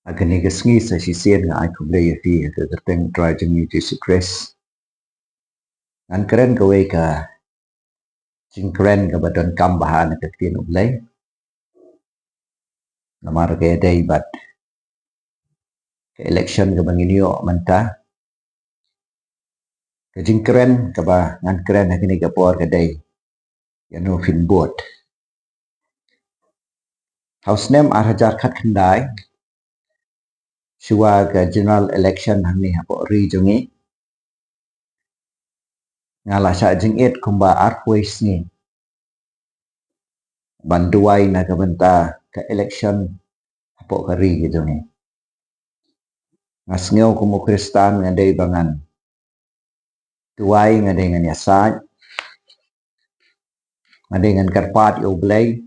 Agani gasngi sa sisien nga ay kublay fi ka gateng trajeng ni Jesus Christ. An keren gawe ka cingkren ka badon kambahan ka tin ublay. Namar ka day bat ka election ka banginyo manta. Ka cingkren ka ba ngan keren hakini ka por ka day. Iano Phin bot. House name arhajar khat khandai. Siwa ka general election hangni hapo rijongi. Ngala sa jingit kumba artways ni. Banduay na kabanta ka election hapo ka rijongi. Ngasngaw kumo Kristan nga day bangan. Tuway nga day nga niyasad. Nga day nga karpat iublay.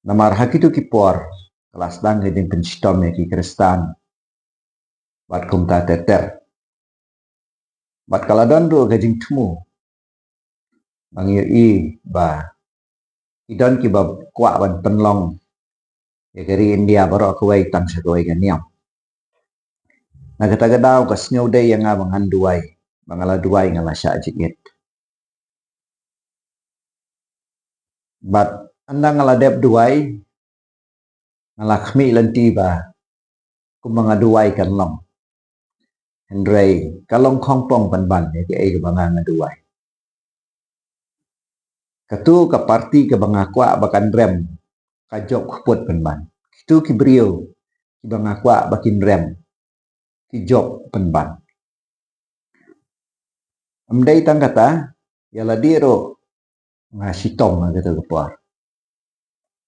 Namar hakitu kipor. Kelas dang nga din penstom ya ki Kristan. Bat kumta teter. Bat kaladon do gajing tumu. Mangyoi ba. Idon ki ba kwa ban penlong. Ya kari India baru kawai tang sa kawai ganyam. Nagatagadaw kasngaw day nga bangan duway. Bangala duway nga lasya jingit. But anda ngaladep duway ngalakmi lanti ba kung mga duway kanlong. Hendray kalong kongpong banban ya ay bangan nga duway. Katu ka parti ka bangakwa bakan rem kajok kupot banban. Kitu kibriyo ki bangakwa bakin rem kijok banban. Amday tang kata yala diro nga sitong nga kata kapar.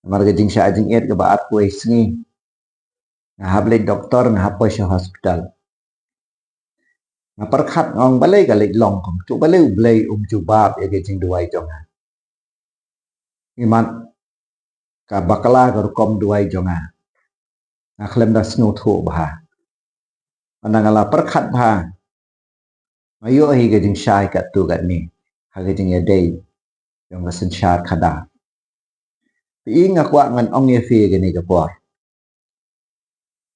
Marga jing sa ajing et ka baat ko isngi. Nga hablay doktor nga hapoy sa hospital. Nga perkhat ngong balay galit long kong. Tu balay ublay jubab ya jing duway jonga. Iman ka bakala ka rukom duway jonga. Nga klem da snuto baha. Anangala perkhat baha. Ngayo ahi ka jing syay kat tu kat ni. Haga jing yaday. Yung kasan syar kada. Ii nga kwa ngan ong ya fi gani kapor.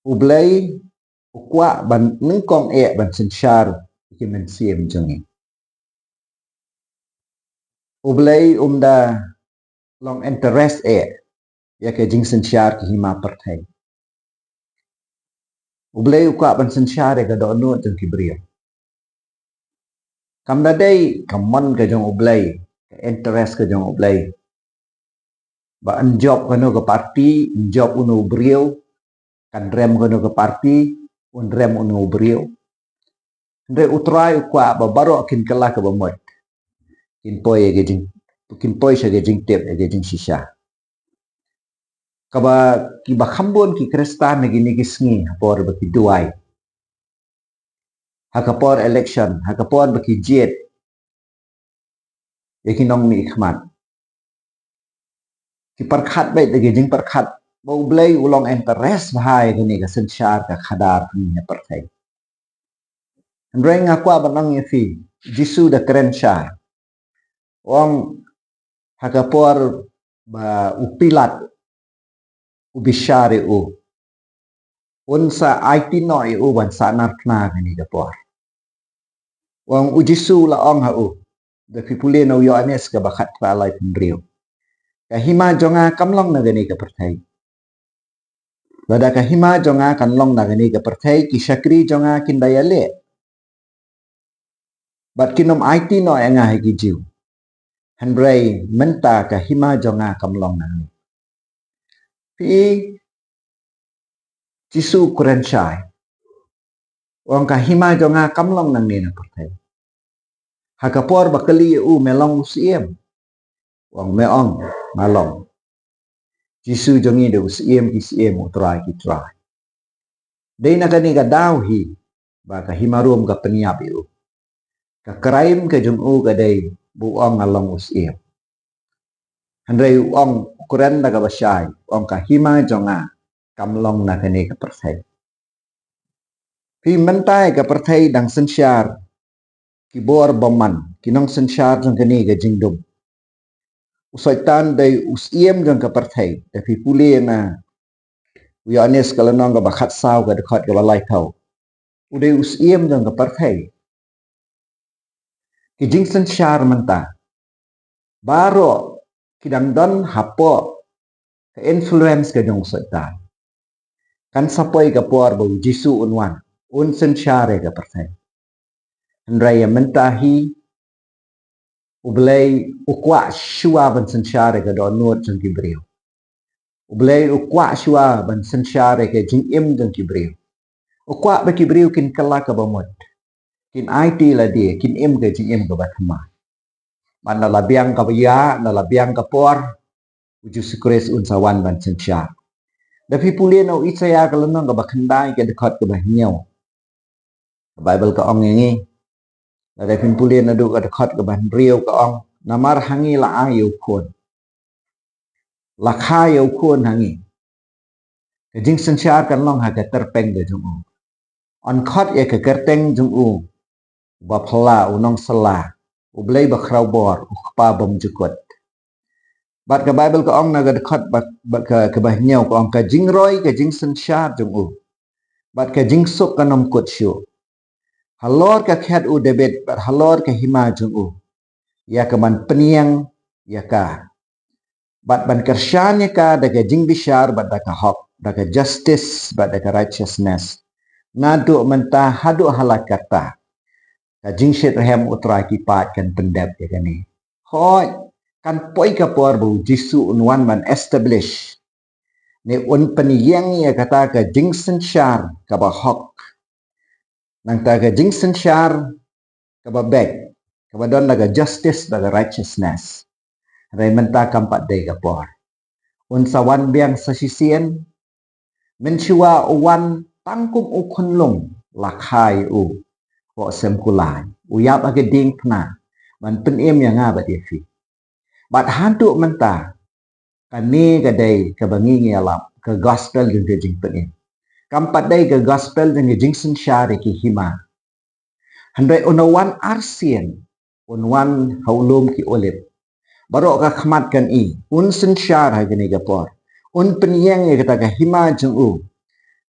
Ublay ukwa ban nengkong ban sensyar ikimen siem jongi. Ublay umda long interest ya ke jing sensyar ki hima pertai. Ublay ukwa ban sensyar ka do no jong kibriyo. Kamda day kamon ka jong ublay, ka interest ka jong ublay. Ba anjob kano ka parti, anjob uno ubriyo, kan rem kano ka parti, un rem uno ubriyo. Ndre utray ukwa ba baro akin kala ka ba moy. Kinpoy ya jing kinpoy sa gajing tip ya gajing sisya. Kaba kiba kambon ki Kristan na ginigisngi hapor ba ki duway. Hakapor election, hakapor ba ki jet. Ya kinong mi ikmat. Ki perkhat ba ita gajing perkhat. Ba ublay ulong interest bahay gini ka sensyar ka khadar niya perkhay. Andray nga kwa ba nang yafi. Jisu da keren siya. Wang hakapor ba upilat ubisyari u. Unsa IT no u ban sanar kna gani kapor. Wang ujisu laong ha u. Da pipuli no Yohanes ka bakat palay pendriyo. Kahima jonga kamlong na gani ka pertay. Bada kahima jonga kanlong na gani ka pertay kisakri jonga kindayale. Bat kinom IT no nga hikijiw. Handray menta kahima jonga kamlong na gani. Pi Jisu kuren syay. Wang kahima jonga kamlong nang nina pertay. Hakapor bakali u melong usiem. Wang meong malong. Jisu jongi de usiem kisiem utray kitray. Day na gani ka dawhi. Baka himarum ka peniap u. Kakaraim ka jong u ka day buong along usiem. Handray uong kuren na ka basyay. Wang kahima jonga kamlong na gani ka pertay. Pi mentay ka pertay dang sensyar. Kibor baman. Kinong sensyar jong gani ka jingdum. Usaitan day usiem jong ka pertay. Tapi puli na we honest kalau nong ka bakhat sao ka dekat ka balai thau udah usiem jang ka parthai ki jingsen syar menta baro kidang don hapo ka influence ka jong setan kan sapoi ka por bo jisu unwan un sen syare ka parthai andrai menta hi ublay ukwa shua ban sen syare ka don nuot jang ki brio ublay ukwa shua ban sen syare ka jing im jang ki brio ukwa ba ki brio kin kala ka bamot kin IT la dia kin im ke jing im ka bathma man la biang ka ya la biang ka por uju sikres un sawan ban sen syar da pi pulien au isaya ka lanang ka bakhandai ke dekat ka bahnyau Bible ka ong ngi da pi pulien adu ka dekat ka ban riau ka ong namar hangi la ayu khon la khayu khon hangi ke jing sen syar kan long ha ka terpeng de jung on khot ye ka kerteng jung ba phla unong sala ublay ba khrau bor pa bom jukot bat ka Bible ka ong na ga dekat ba ka bahnyau ka ong ka jing roi ka jing sen syar jung bat ka jing sok ka nom kot syu halor ka khat u debet bat halor ka hima jung ya ka man peniang ya ka bat ban kershan ya ka da ka jing bishar bat da ka hok da ka justice bat da ka righteousness ngadu menta hadu halakata ka jing shet rahem utra ki pat kan pendap ya ka ni hoi kan poi ka por bu jisu unwan man establish ne un peniang ya kata ka jing sen syar ka ba hok nang ta ka jing sen syar ka ba bek ka ba don daga justice daga righteousness rai menta kampat dei ka por un sawan biang sa sisien menchua uwan tangkum u khunlung lakhai u ko sem kulai u yap age ding pna man pen em yang nga ba fi bat hantu menta kani ka dei ka bangi ngi alap ka gospel jing ke jing pen em kampat dei ka gospel jing jing sen syare ki hima handai unawan arsien unwan haulum ki olip barok ka khmat kan I un sen syar ha gani ka por un penyang ye kata ka hima jung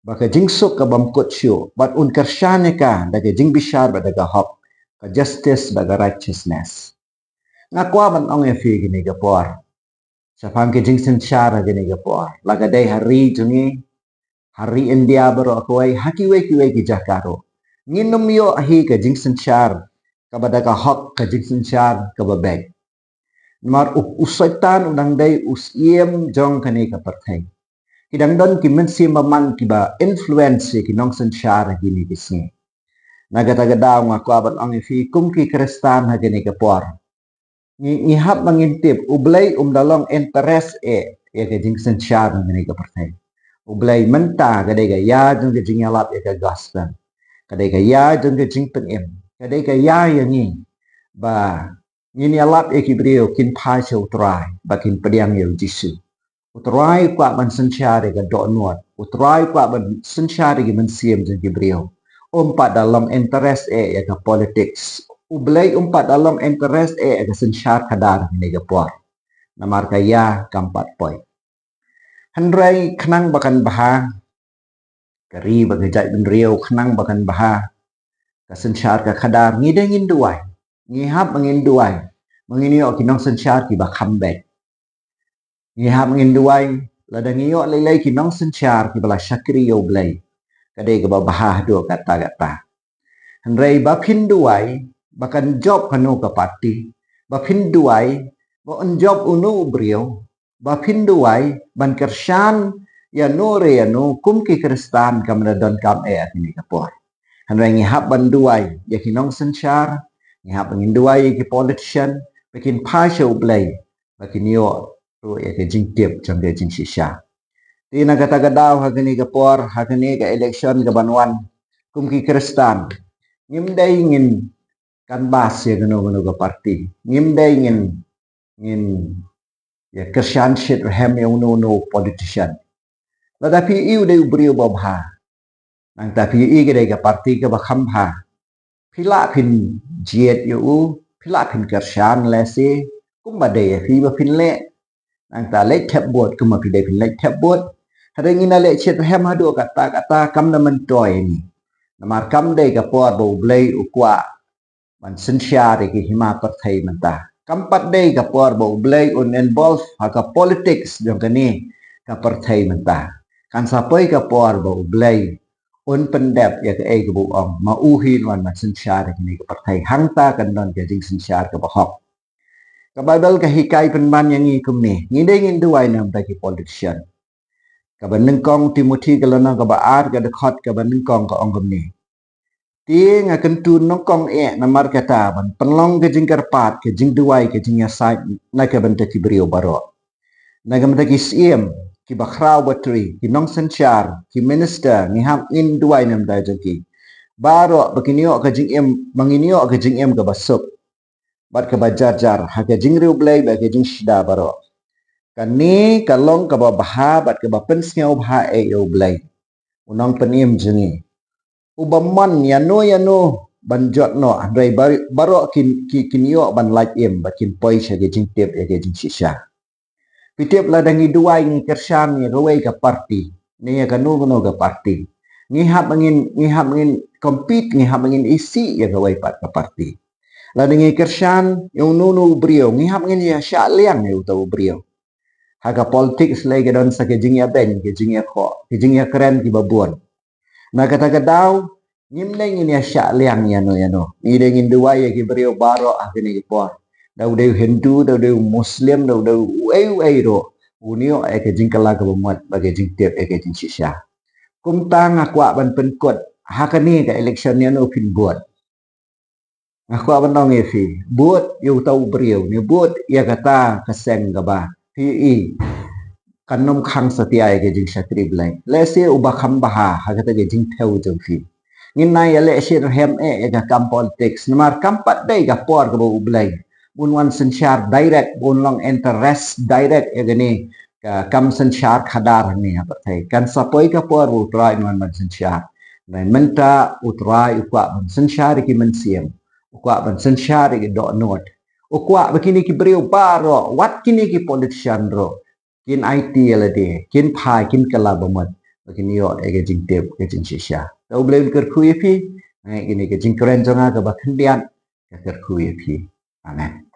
baka jingsuk ka bamkot syo bat un karsyane ka daga jing bishar ba daga hop ka justice daga righteousness ngakwa ban ong e fi gani ka por sa pang ke jing sen syar ha gani ka por laga dai hari jungi hari India barok ko ai hakiwe kiwe ki jakaro nginum yo ahi ka jing sen syar ka badaga hop ka jing sen syar ka babek mar usaitan udang dai usiem jong kani ka parthai kidang don ki men sim man ki ba influence ki nong sen syar gini kisni nagata gadaw nga ko abat ang fi kum ki kristan ha gini ka por ni hap mangintip ublay dalong interest e ka jing sen syar gini ka parthai ublay menta kadai ga ya jong ka jing alap e ka gospel kadai ga ya jong ka jing pen em kadai ga ya yangi ba ngini alap e ki brio kin pa che utrai ba kin pediang yo jisu utrai kwa ban sen syar ga do nuat utrai kwa ban sen syar gi men siem jong ki brio umpat dalam interest ya ka politics ublay umpat dalam interest ka sen syar kadar ni ga por namar kaya kampat poi handrai khnang bakan baha kari bagajai bin rio khnang bakan baha ka sen syar ka kadar ngide ngin duai ngihap ngin duai mengini o kinong sen syar ki ba comeback ngihap ngin duai ladang iyo lelai kinong sen syar ki bala syakri yo blai kadai ka baha do kata handrai ba phin duai bakan job kanu ka parti ba phin duai ba on job unu brio ba phin duai ban kershan ya no re ya no kum ki kristan kam na don kam ni ka por handrai ngihap ban duai ya kinong sen syar ngihap ngin duai ki politician bakin pa show blai bakin yo to ya ke jing tip jang de jing shisha tina kata gadaw hagani ka por hagani ka election ka banwan kum ki kristan ngimday ngin kan bas ya gano ka parti ngimday ngin ya kersan shit hem ya no politician tetapi iu de brio babha nang tapi i gede ka parti ka bakham ha phila phin jiet yu phila phin kersan lesi kum bade ya fi ba phin le nang ta lek thep bot kuma phi de phin lek thep bot Hari ini nale chet hem hadu kata kam na mentoy ni. Namar kam dei ka por bo blei ukwa man sensyari ki hima partai mentah. Kampat dei ka por bo blei un involve ka politics jong kani ka partai mentah. Kan sapai ka por bo blei un pendep ya ke ke bu ong ma uhin wan man sensyari ni ka partai hangta kan non ke jing sensyar ka bahok. Ka Bible ka hikai penban yang ngi kumni. Ngi dei ngin duai nam ta ki politician. Ka benengkong Timothy kalana ka baat ka dekhot ka benengkong ka ong kumni. Tie ngaken tu nongkong namar kata ban penlong ke jing karpat ke jing duai ke jing yasai na ka benta ki brio baro. Na ka benta ki siem ki bakrau batri ki nong sensyar ki minister ni hap in duai nam da jengki. Baro bakinio ka jing em manginio ka jing em ka basuk. Bat ka bajar-jar ha ka jing riu blai ba ke jing shida baro. Kani kalong ka baha bat ka bapensngau bha yo blai. Unang penim jengi. Ubaman yano banjot no andai baro kinio ban like em bakin poi sha ke jing tep ya ke jing shisha. Pitep la dangi duai ni kersan ni rowei ka parti. Ni ya kanu ka parti. Ni hap angin compete ni hap angin isi ya rowei pat ka parti. La dangi kersan yung nunu brio ni hap angin ya sha liang ya utau brio. Haga politik selai ke don sa ke jing ya ben ke jing ya kho ke jing ya keren ki babuan. Na kata daw ngim leng ini syak liang yano ni dengin dua ya ki brio baro akini ki por daw de Hindu daw de Muslim daw ei ro unio ke jing kala ke buat bagi jing tiap ke jing shisha kum tang akwa ban penkot hakani ka election yano Phin buat akwa ban nong fi buat yu tau brio ni buat ya kata keseng ka ba pi kanom khang satia ke jing satri blai lese ubakam baha hakata ke jing theu jong fi nginai ale shir hem ka kam politics namar kampat dei ka por ka bu blai bun wan sensyar direct bun long interest direct ya gani ka kam sensyar khadar ni apatai kan sapoi ka por bu trai wan man sensyar nai menta utrai ukwa ban sensyar ki mensiem ukwa ban sensyar ki do not ukwa begini ki brio baro wat kini ki politician ro kin IT alade kin phai kin kala bamat kin yo ege jing tep ke jing shisha tau blem ker khu yepi ngai gini ke jing keren jonga ka bakhendian ka ker khu yepi amen